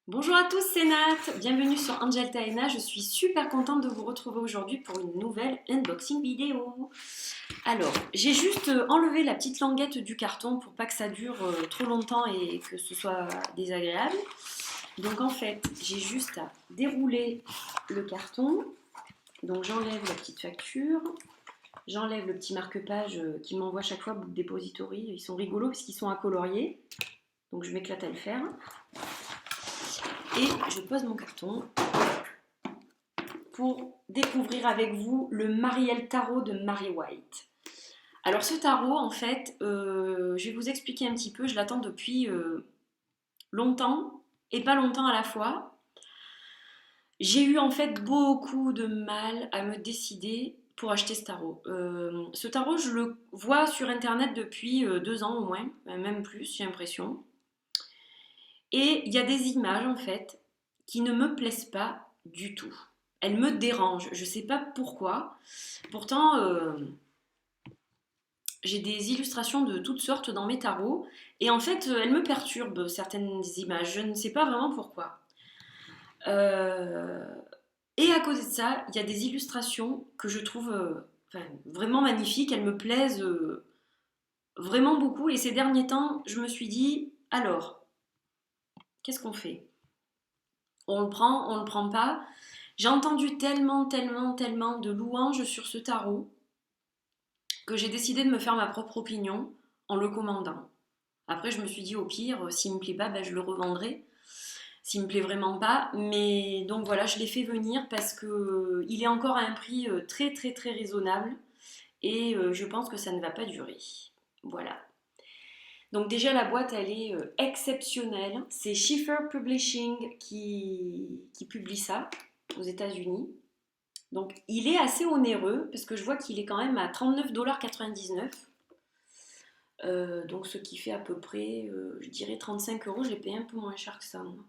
Bonjour à tous, c'est Nat, bienvenue sur Angel Taena, je suis super contente de vous retrouver aujourd'hui pour une nouvelle unboxing vidéo. Alors, j'ai juste enlevé la petite languette du carton pour pas que ça dure trop longtemps et que ce soit désagréable. Donc en fait, j'ai juste à dérouler le carton, donc j'enlève la petite facture, j'enlève le petit marque-page qui m'envoie chaque fois Book Depository, ils sont rigolos parce qu'ils sont à colorier, donc je m'éclate à le faire. Et je pose mon carton pour découvrir avec vous le Marielle Tarot de Mary White. Alors ce tarot, en fait, je vais vous expliquer un petit peu, je l'attends depuis longtemps et pas longtemps à la fois. J'ai eu en fait beaucoup de mal à me décider pour acheter ce tarot. Ce tarot, je le vois sur internet depuis 2 ans au moins, même plus, j'ai l'impression. Et il y a des images en fait qui ne me plaisent pas du tout. Elles me dérangent, je ne sais pas pourquoi. Pourtant, j'ai des illustrations de toutes sortes dans mes tarots et en fait, elles me perturbent certaines images. Je ne sais pas vraiment pourquoi. Euh, et à côté de ça, il y a des illustrations que je trouve vraiment magnifiques. Elles me plaisent vraiment beaucoup. Et ces derniers temps, je me suis dit, alors, qu'est-ce qu'on fait? On le prend, on le prend pas. J'ai entendu tellement de louanges sur ce tarot que j'ai décidé de me faire ma propre opinion en le commandant. Après, je me suis dit, au pire, s'il me plaît pas, ben, je le revendrai. S'il me plaît vraiment pas. Mais donc voilà, je l'ai fait venir parce que il est encore à un prix très raisonnable. Et je pense que ça ne va pas durer. Voilà. Donc déjà, la boîte, elle est exceptionnelle. C'est Schiffer Publishing qui publie ça aux États-Unis. Donc il est assez onéreux parce que je vois qu'il est quand même à 39,99 $. Donc ce qui fait à peu près, je dirais 35 euros. Je l'ai payé un peu moins cher que ça, moi.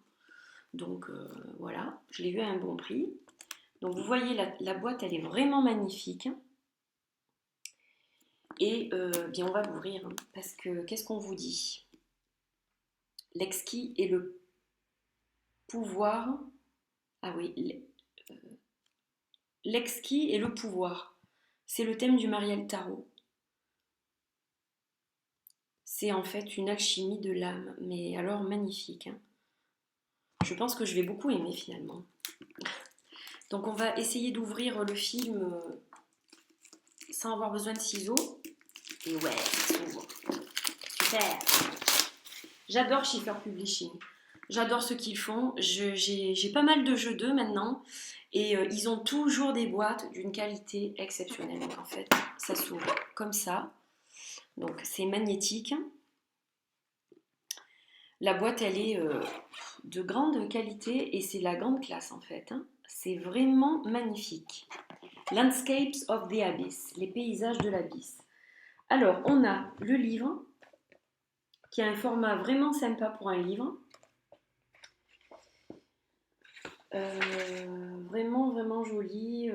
Donc voilà, je l'ai eu à un bon prix. Donc vous voyez, la boîte, elle est vraiment magnifique. Et bien on va l'ouvrir, hein, parce que qu'est-ce qu'on vous dit? L'exquis et le pouvoir. Ah oui, l'exquis et le pouvoir. C'est le thème du Marielle Tarot. C'est en fait une alchimie de l'âme, mais alors magnifique, hein. Je pense que je vais beaucoup aimer finalement. Donc on va essayer d'ouvrir le film sans avoir besoin de ciseaux. Et ouais, ça s'ouvre. Super. J'adore Schiffer Publishing. J'adore ce qu'ils font. J'ai pas mal de jeux d'eux maintenant. Et ils ont toujours des boîtes d'une qualité exceptionnelle. Donc en fait, ça s'ouvre comme ça. Donc c'est magnétique. La boîte, elle est de grande qualité et c'est la grande classe en fait, hein. C'est vraiment magnifique. Landscapes of the Abyss, les paysages de l'abysse. Alors, on a le livre qui a un format vraiment sympa pour un livre. Vraiment joli.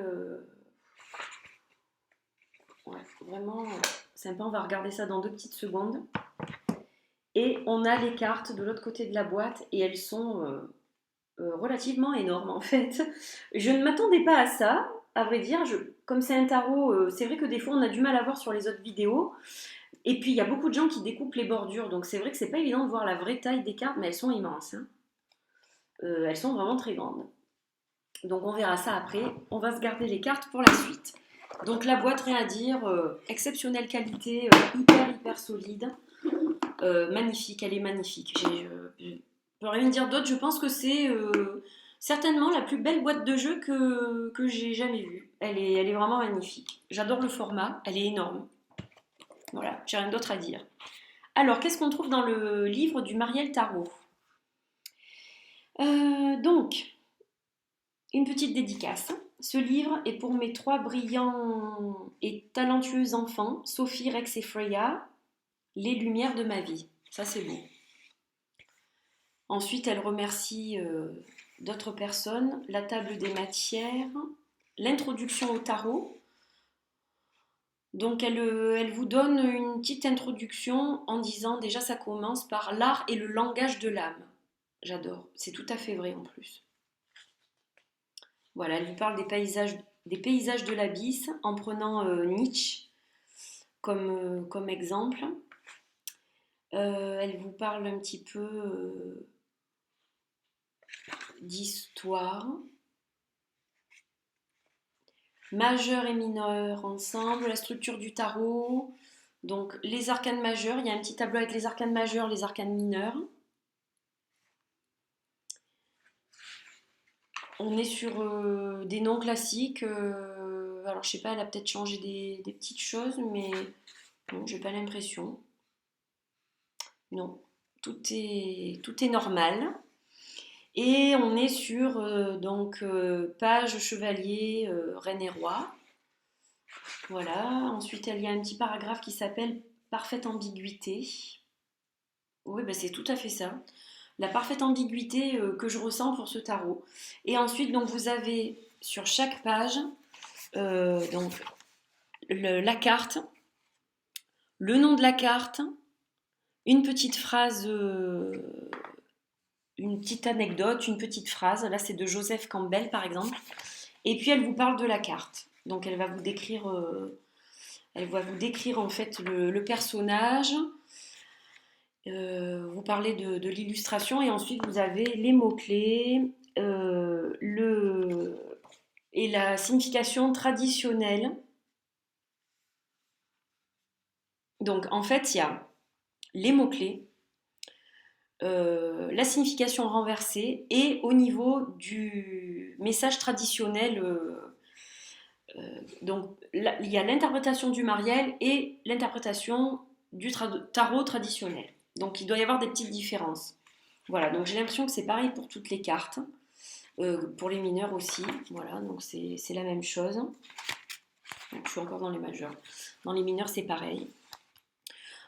Ouais, vraiment sympa. On va regarder ça dans 2 petites secondes. Et on a les cartes de l'autre côté de la boîte et elles sont relativement énormes en fait. Je ne m'attendais pas à ça, à vrai dire. Comme c'est un tarot, c'est vrai que des fois on a du mal à voir sur les autres vidéos. Et puis il y a beaucoup de gens qui découpent les bordures, donc c'est vrai que c'est pas évident de voir la vraie taille des cartes, mais elles sont immenses, hein. Elles sont vraiment très grandes. Donc on verra ça après. On va se garder les cartes pour la suite. Donc la boîte, rien à dire, exceptionnelle qualité, hyper solide. Magnifique, elle est magnifique. Je peux rien dire d'autre. Je pense que c'est certainement la plus belle boîte de jeu que j'ai jamais vue. Elle est vraiment magnifique. J'adore le format, elle est énorme. Voilà, j'ai rien d'autre à dire. Alors, qu'est-ce qu'on trouve dans le livre du Marielle Tarot? Donc, une petite dédicace. Ce livre est pour mes 3 brillants et talentueux enfants, Sophie, Rex et Freya, les lumières de ma vie. Ça, c'est beau. Ensuite, elle remercie d'autres personnes, la table des matières, l'introduction au tarot. Donc, elle vous donne une petite introduction en disant déjà ça commence par l'art et le langage de l'âme. J'adore. C'est tout à fait vrai en plus. Voilà, elle lui parle des paysages de l'abysse en prenant Nietzsche comme exemple. Elle vous parle un petit peu d'histoire. Majeur et mineur ensemble, la structure du tarot. Donc les arcanes majeurs, il y a un petit tableau avec les arcanes majeurs, les arcanes mineurs. On est sur des noms classiques. Alors je sais pas, elle a peut-être changé des petites choses, mais non, j'ai pas l'impression. Non, tout est normal. Et on est sur page chevalier, reine et roi. Voilà. Ensuite, il y a un petit paragraphe qui s'appelle parfaite ambiguïté. Oui, bah, c'est tout à fait ça. La parfaite ambiguïté que je ressens pour ce tarot. Et ensuite, donc, vous avez sur chaque page donc, la carte, le nom de la carte, une petite phrase, une petite anecdote, une petite phrase. Là, c'est de Joseph Campbell, par exemple. Et puis, elle vous parle de la carte. Donc, elle va vous décrire en fait le personnage. Vous parlez de l'illustration et ensuite vous avez les mots-clés et la signification traditionnelle. Donc en fait, il y a les mots-clés, la signification renversée et au niveau du message traditionnel, donc là, il y a l'interprétation du Mariel et l'interprétation du tarot traditionnel. Donc il doit y avoir des petites différences. Voilà, donc j'ai l'impression que c'est pareil pour toutes les cartes, pour les mineurs aussi. Voilà, donc c'est la même chose. Donc, je suis encore dans les majeurs. Dans les mineurs, c'est pareil.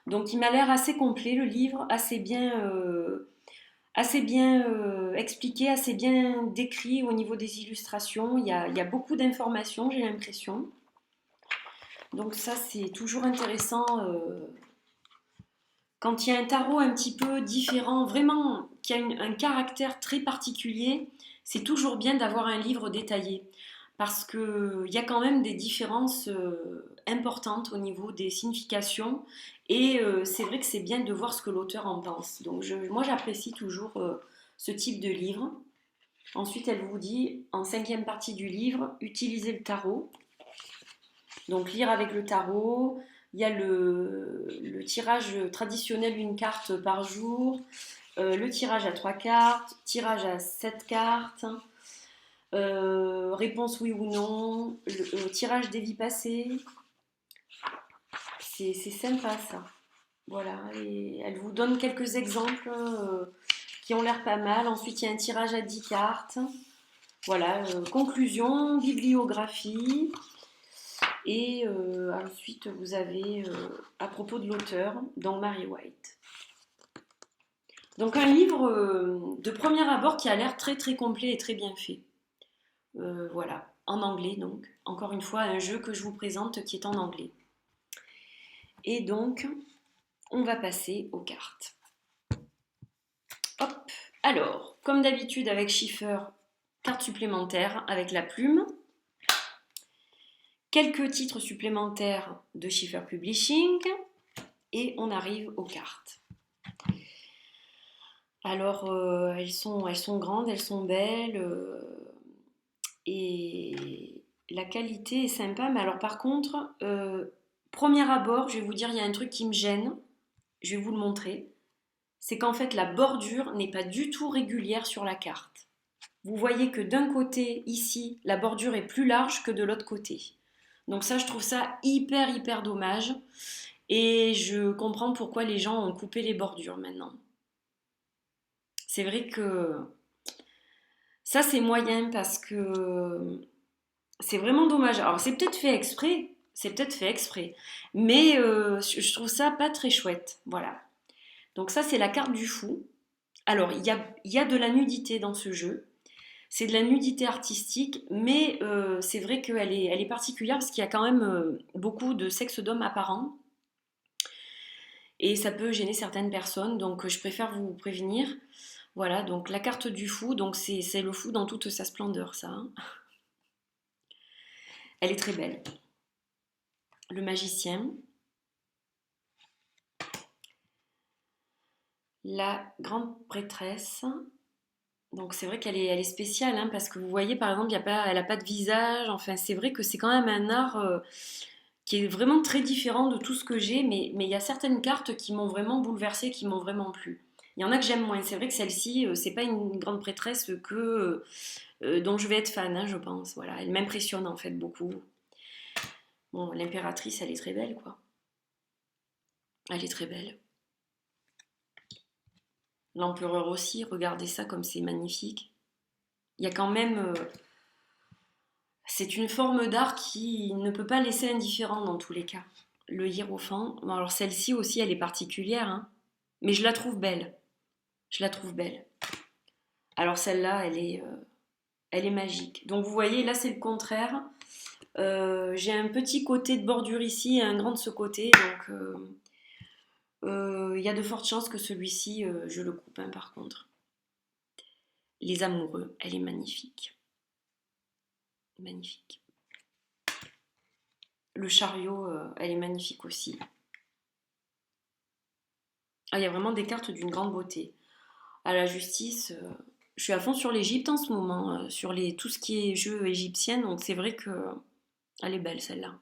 Donc il m'a l'air assez complet le livre, assez bien expliqué, assez bien décrit au niveau des illustrations. Il y a beaucoup d'informations, j'ai l'impression. Donc ça, c'est toujours intéressant quand il y a un tarot un petit peu différent, vraiment qui a un caractère très particulier. C'est toujours bien d'avoir un livre détaillé parce qu'il y a quand même des différences importantes au niveau des significations et c'est vrai que c'est bien de voir ce que l'auteur en pense. Donc moi j'apprécie toujours ce type de livre. Ensuite elle vous dit en cinquième partie du livre, utilisez le tarot. Donc lire avec le tarot, il y a le tirage traditionnel d'une carte par jour, le tirage à 3 cartes, tirage à 7 cartes, réponse oui ou non, le tirage des vies passées. C'est sympa ça. Voilà, et elle vous donne quelques exemples qui ont l'air pas mal. Ensuite, il y a un tirage à 10 cartes. Voilà, conclusion, bibliographie. Et ensuite, vous avez à propos de l'auteur, donc Mary White. Donc un livre de premier abord qui a l'air très très complet et très bien fait. Voilà, en anglais donc. Encore une fois, un jeu que je vous présente qui est en anglais. Et donc, on va passer aux cartes. Hop, alors, comme d'habitude avec Schiffer, carte supplémentaire avec la plume. Quelques titres supplémentaires de Schiffer Publishing. Et on arrive aux cartes. Alors, elles sont grandes, elles sont belles. Et la qualité est sympa. Mais alors, par contre, premier abord, je vais vous dire, il y a un truc qui me gêne. Je vais vous le montrer. C'est qu'en fait, la bordure n'est pas du tout régulière sur la carte. Vous voyez que d'un côté, ici, la bordure est plus large que de l'autre côté. Donc ça, je trouve ça hyper, hyper dommage. Et je comprends pourquoi les gens ont coupé les bordures maintenant. C'est vrai que ça, c'est moyen parce que c'est vraiment dommage. Alors, c'est peut-être fait exprès, mais je trouve ça pas très chouette. Voilà. Donc ça, c'est la carte du fou. Alors, il y a de la nudité dans ce jeu. C'est de la nudité artistique, mais c'est vrai qu'elle elle est particulière parce qu'il y a quand même beaucoup de sexe d'homme apparent. Et ça peut gêner certaines personnes, donc je préfère vous prévenir. Voilà, donc la carte du fou, donc c'est le fou dans toute sa splendeur, ça, hein. Elle est très belle. Le magicien, la grande prêtresse. Donc c'est vrai elle est spéciale, hein, parce que vous voyez, par exemple, elle n'a pas de visage. Enfin, c'est vrai que c'est quand même un art qui est vraiment très différent de tout ce que j'ai, mais il y a certaines cartes qui m'ont vraiment bouleversée, qui m'ont vraiment plu. Il y en a que j'aime moins. C'est vrai que celle-ci, c'est pas une grande prêtresse dont je vais être fan, hein, je pense. Voilà, elle m'impressionne en fait beaucoup. Bon, l'impératrice, elle est très belle, quoi. Elle est très belle. L'empereur aussi, regardez ça comme c'est magnifique. Il y a quand même... c'est une forme d'art qui ne peut pas laisser indifférent dans tous les cas. Le hiérophant, bon, alors celle-ci aussi, elle est particulière, hein, mais je la trouve belle. Je la trouve belle. Alors celle-là, elle est magique. Donc vous voyez, là c'est le contraire. J'ai un petit côté de bordure ici et un grand de ce côté, donc il y a de fortes chances que celui-ci, je le coupe, hein, par contre. Les amoureux, elle est magnifique. Magnifique. Le chariot, elle est magnifique aussi. Ah, il y a vraiment des cartes d'une grande beauté. À la justice, je suis à fond sur l'Égypte en ce moment, sur tout ce qui est jeux égyptiens, donc c'est vrai que elle est belle celle-là.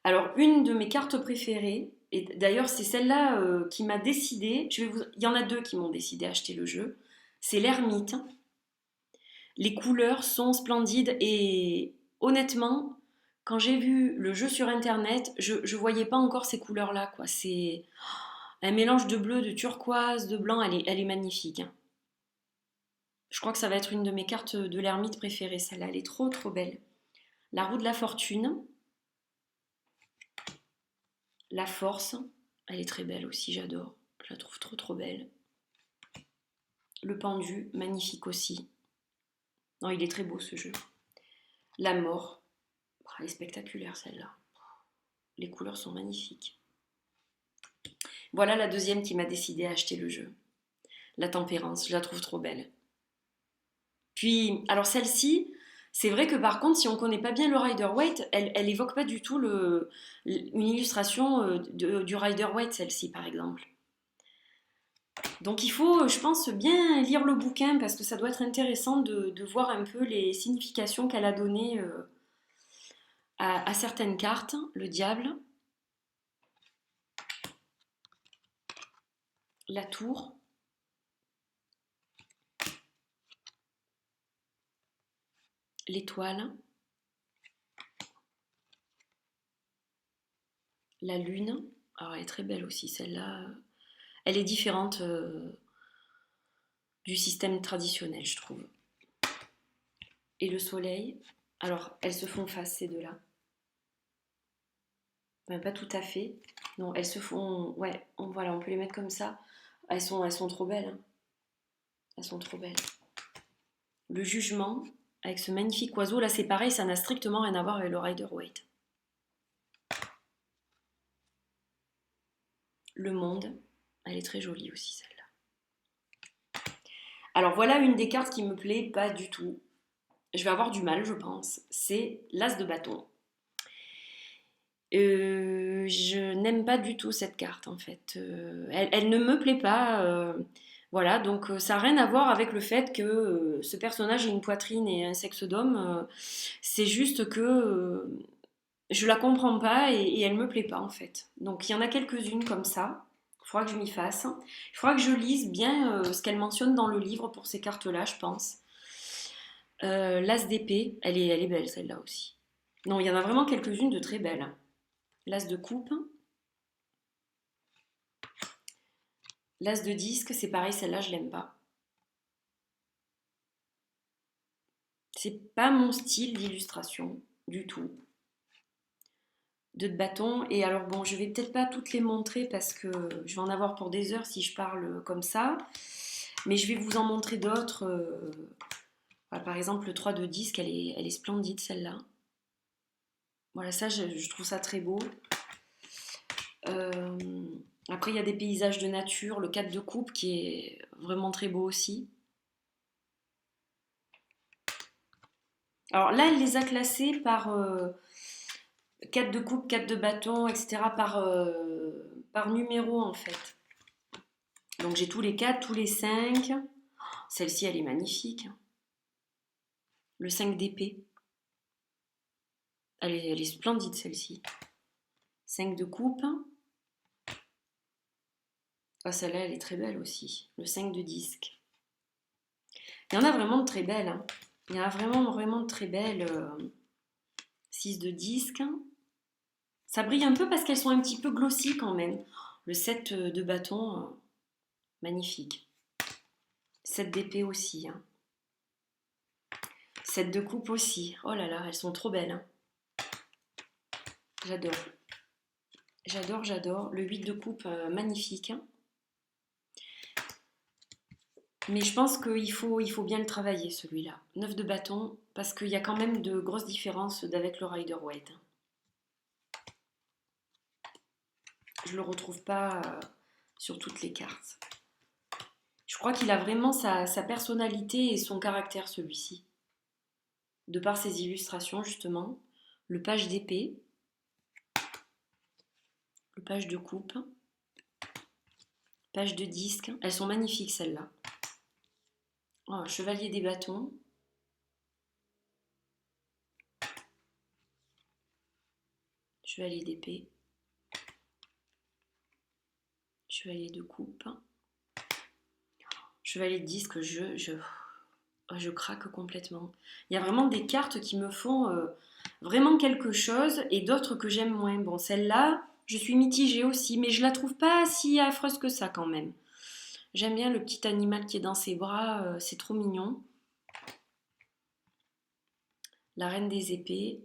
Alors, une de mes cartes préférées, et d'ailleurs c'est celle-là qui m'a décidé, il y en a deux qui m'ont décidé à acheter le jeu, c'est l'ermite. Les couleurs sont splendides et honnêtement, quand j'ai vu le jeu sur internet, je voyais pas encore ces couleurs-là, quoi. C'est un mélange de bleu, de turquoise, de blanc, elle est magnifique, hein. Je crois que ça va être une de mes cartes de l'ermite préférées, celle-là, elle est trop trop belle. La roue de la fortune, la force, elle est très belle aussi, j'adore. Je la trouve trop trop belle. Le pendu, magnifique aussi. Non, il est très beau ce jeu. La mort, elle est spectaculaire celle-là. Les couleurs sont magnifiques. Voilà la deuxième qui m'a décidé à acheter le jeu. La tempérance, je la trouve trop belle. Puis, alors celle-ci, c'est vrai que par contre, si on ne connaît pas bien le Rider-Waite, elle évoque pas du tout une illustration du Rider-Waite, celle-ci par exemple. Donc il faut, je pense, bien lire le bouquin parce que ça doit être intéressant de voir un peu les significations qu'elle a données à certaines cartes. Le diable, la tour, l'étoile, la lune. Alors elle est très belle aussi celle-là. Elle est différente du système traditionnel, je trouve. Et le soleil, alors elles se font face ces deux-là. Enfin, pas tout à fait. Non, elles se font. Ouais, voilà, on peut les mettre comme ça. Elles sont trop belles, hein. Elles sont trop belles. Le jugement, avec ce magnifique oiseau, là c'est pareil, ça n'a strictement rien à voir avec le Rider-Waite. Le monde, elle est très jolie aussi celle-là. Alors voilà une des cartes qui me plaît pas du tout. Je vais avoir du mal, je pense. C'est l'As de bâton. Je n'aime pas du tout cette carte en fait. Elle ne me plaît pas. Voilà, donc ça n'a rien à voir avec le fait que ce personnage ait une poitrine et un sexe d'homme. C'est juste que je la comprends pas et elle me plaît pas en fait. Donc il y en a quelques-unes comme ça. Il faudra que je m'y fasse. Il faudra que je lise bien ce qu'elle mentionne dans le livre pour ces cartes-là, je pense. L'As d'épée, elle est belle celle-là aussi. Non, il y en a vraiment quelques-unes de très belles. L'As de coupe. L'As de disque, c'est pareil, celle-là, je l'aime pas. C'est pas mon style d'illustration du tout. De bâton. Et alors bon, je vais peut-être pas toutes les montrer parce que je vais en avoir pour des heures si je parle comme ça. Mais je vais vous en montrer d'autres. Voilà, par exemple, le 3 de disque, elle est splendide celle-là. Voilà, ça, je trouve ça très beau. Après, il y a des paysages de nature, le 4 de coupe qui est vraiment très beau aussi. Alors là, elle les a classés par 4 de coupe, 4 de bâton, etc. Par numéro en fait. Donc j'ai tous les 4, tous les 5. Celle-ci, elle est magnifique. Le 5 d'épée. Elle est splendide celle-ci. 5 de coupe. Ah, celle-là, elle est très belle aussi. Le 5 de disque. Il y en a vraiment de très belles. Hein. Il y en a vraiment, vraiment de très belles. 6 de disque. Ça brille un peu parce qu'elles sont un petit peu glossy quand même. Le 7 de bâton, magnifique. 7 d'épée aussi. Hein. 7 de coupe aussi. Oh là là, elles sont trop belles. Hein. J'adore. J'adore, j'adore. Le 8 de coupe, magnifique. Hein. Mais je pense qu'il faut bien le travailler, celui-là. 9 de bâton, parce qu'il y a quand même de grosses différences d'avec le Rider-Waite. Je ne le retrouve pas sur toutes les cartes. Je crois qu'il a vraiment sa personnalité et son caractère, celui-ci. De par ses illustrations, justement. Le page d'épée. Le page de coupe. Page de disque. Elles sont magnifiques, celles-là. Oh, chevalier des bâtons. Chevalier d'épée. Chevalier de coupe. Chevalier de disque, je craque complètement. Il y a vraiment des cartes qui me font vraiment quelque chose et d'autres que j'aime moins. Bon, celle-là, je suis mitigée aussi, mais je la trouve pas si affreuse que ça quand même. J'aime bien le petit animal qui est dans ses bras, c'est trop mignon. La reine des épées.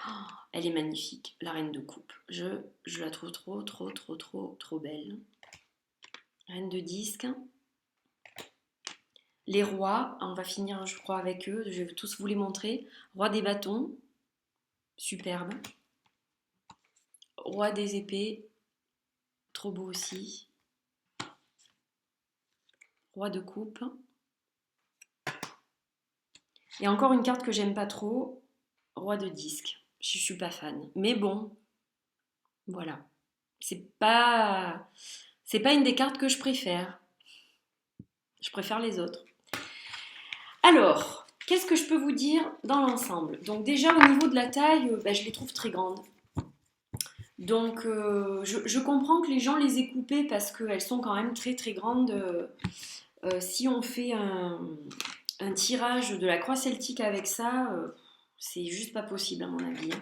Oh, elle est magnifique, la reine de coupe. Je la trouve trop belle. Reine de disque. Les rois, on va finir je crois avec eux, je vais tous vous les montrer. Roi des bâtons, superbe. Roi des épées, trop beau aussi. Roi de coupe. Et encore une carte que j'aime pas trop, roi de disque. Je suis pas fan. Mais bon, voilà. C'est pas une des cartes que je préfère. Je préfère les autres. Alors, qu'est-ce que je peux vous dire dans l'ensemble? Donc déjà au niveau de la taille, je les trouve très grandes. Donc je comprends que les gens les aient coupées parce qu'elles sont quand même très grandes. Si on fait un tirage de la croix celtique avec ça, c'est juste pas possible à mon avis. Hein.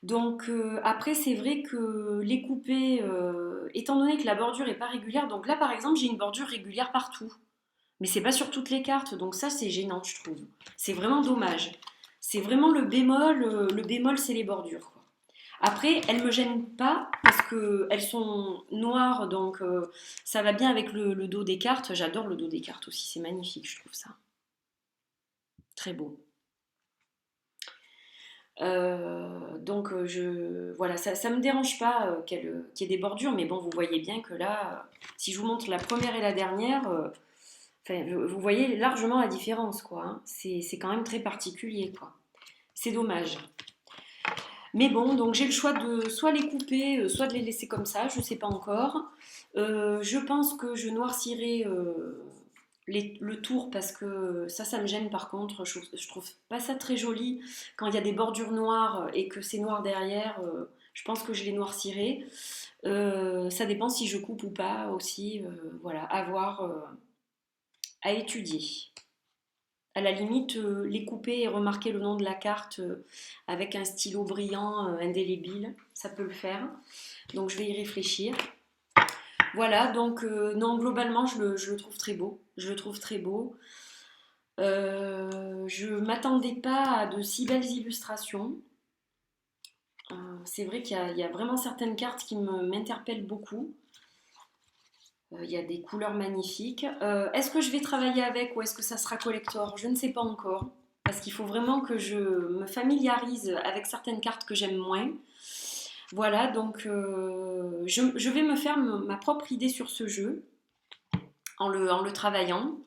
Donc après c'est vrai que les couper, étant donné que la bordure est pas régulière, donc là par exemple j'ai une bordure régulière partout, mais c'est pas sur toutes les cartes, donc ça c'est gênant je trouve. C'est vraiment dommage. C'est vraiment le bémol c'est les bordures. Quoi. Après elles me gênent pas parce que elles sont noires, donc ça va bien avec le dos des cartes. J'adore le dos des cartes aussi, c'est magnifique je trouve ça. Très beau. Donc voilà, ça me dérange pas qu'il y ait des bordures, mais bon, vous voyez bien que là, si je vous montre la première et la dernière, vous voyez largement la différence, quoi. Hein. C'est quand même très particulier, quoi. C'est dommage. Mais bon, donc j'ai le choix de soit les couper, soit de les laisser comme ça, je sais pas encore. Je pense que je noircirai le tour parce que ça me gêne par contre. Je trouve pas ça très joli quand il y a des bordures noires et que c'est noir derrière. Je pense que je les noircirai. Ça dépend si je coupe ou pas aussi. Voilà, à voir, à étudier. À la limite, les couper et remarquer le nom de la carte avec un stylo brillant indélébile, ça peut le faire. Donc je vais y réfléchir. Voilà, donc non, globalement, je le trouve très beau. Je le trouve très beau. Je m'attendais pas à de si belles illustrations. C'est vrai qu'il y a vraiment certaines cartes qui m'interpellent beaucoup. Il y a des couleurs magnifiques. Est-ce que je vais travailler avec ou est-ce que ça sera collector? Je ne sais pas encore. Parce qu'il faut vraiment que je me familiarise avec certaines cartes que j'aime moins. Voilà, donc je vais me faire ma propre idée sur ce jeu en le travaillant.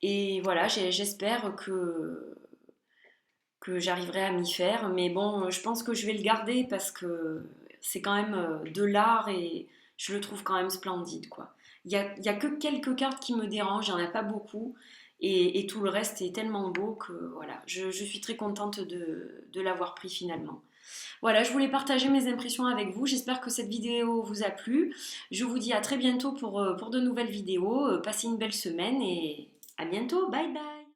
Et voilà, j'espère que j'arriverai à m'y faire. Mais bon, je pense que je vais le garder parce que c'est quand même de l'art et je le trouve quand même splendide, quoi. Il y a que quelques cartes qui me dérangent, il n'y en a pas beaucoup. Et tout le reste est tellement beau que voilà, je suis très contente de l'avoir pris finalement. Voilà, je voulais partager mes impressions avec vous. J'espère que cette vidéo vous a plu. Je vous dis à très bientôt pour de nouvelles vidéos. Passez une belle semaine et à bientôt. Bye bye.